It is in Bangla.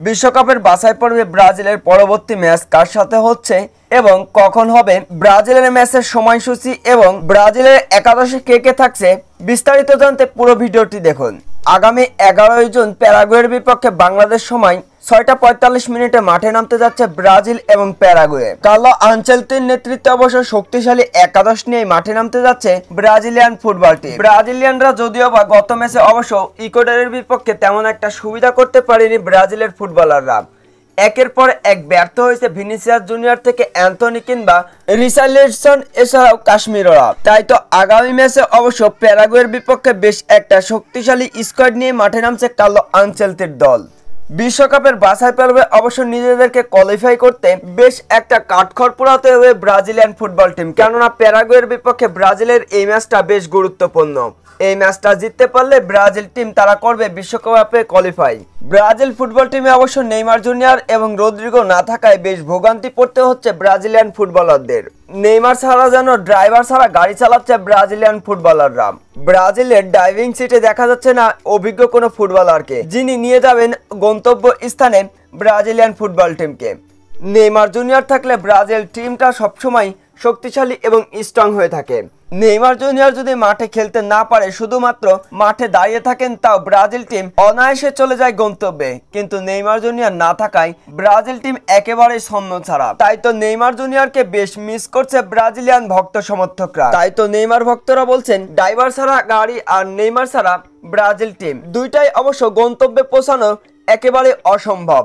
বিশ্বকাপের বাছাই পর্বে ব্রাজিলের পরবর্তী ম্যাচ কার সাথে হচ্ছে এবং কখন হবে, ব্রাজিলের ম্যাচের সময়সূচি এবং ব্রাজিলের একাদশে কে কে থাকছে, বিস্তারিত জানতে পুরো ভিডিওটি দেখুন। আগামী 11 জুন প্যারাগুয়ের বিপক্ষে বাংলাদেশ সময় 6টা 45 মাঠে নামতে যাচ্ছে ব্রাজিল এবং প্যারাগুয়ে। কার্লো আনচেলত্তির নেতৃত্বে অবশ্য শক্তিশালী একাদশ নিয়ে মাঠে নামতে যাচ্ছে ব্রাজিলিয়ান ফুটবল টিম। ব্রাজিলিয়ানরা যদিও বা গত ম্যাচে অবশ্য ইকুয়েডরের বিপক্ষে তেমন একটা সুবিধা করতে পারেনি ব্রাজিলের ফুটবলাররা। একের পর এক ব্যর্থ হয়েছে ভিনিসিয়াস জুনিয়র থেকে অ্যান্থনি কিংবা রিচার্লিসন, এছাড়াও কাশ্মীররা। তাই তো আগামী ম্যাচে অবশ্য প্যারাগুয়ের বিপক্ষে বেশ একটা শক্তিশালী স্কোয়াড নিয়ে মাঠে নামছে কার্লো আনচেলত্তির দল। বিশ্বকাপের বাছাই পর্বে অবশ্য নিজেদেরকে কোয়ালিফাই করতে বেশ একটা কাঠখড় পোড়াতে হবে ব্রাজিলিয়ান ফুটবল টিম, কেননা প্যারাগুয়ের বিপক্ষে ব্রাজিলের এই ম্যাচটা বেশ গুরুত্বপূর্ণ। এই ম্যাচটা জিততে পারলে ব্রাজিল টিম তারা করবে বিশ্বকাপে কোয়ালিফাই। ব্রাজিল ফুটবল টিমে অবশ্য নেইমার জুনিয়র এবং রদ্রিগো না থাকায় বেশ ভোগান্তি পড়তে হচ্ছে ব্রাজিলিয়ান ফুটবলারদের। নেইমার ছাড়া যেন ড্রাইভার ছাড়া গাড়ি চালাচ্ছে ব্রাজিলিয়ান ফুটবলাররা। ব্রাজিলের ড্রাইভিং সিটে দেখা যাচ্ছে না অভিজ্ঞ কোনো ফুটবলারকে, যিনি নিয়ে যাবেন গন্তব্য স্থানে ব্রাজিলিয়ান ফুটবল টিমকে। নেইমার জুনিয়র থাকলে ব্রাজিল টিমটা সবসময় শক্তিশালী এবং স্ট্রং হয়ে থাকে। নেইমার জুনিয়র যদি মাঠে খেলতে না পারে, শুধুমাত্র মাঠে দাঁড়িয়ে থাকেন, তাও ব্রাজিল টিম অনায়াসে চলে যায় গন্তব্যে। কিন্তু নেইমার জুনিয়র না থাকায় ব্রাজিল টিম একেবারেই ছন্ন ছাড়া। তাই তো নেইমার জুনিয়রকে বেশ মিস করছে ব্রাজিলিয়ান ভক্ত সমর্থকরা। তাই তো নেইমার ভক্তরা বলছেন, ড্রাইভার ছাড়া গাড়ি আর নেইমার ছাড়া ব্রাজিল টিম দুইটাই অবশ্য গন্তব্যে পৌঁছানো একেবারে অসম্ভব।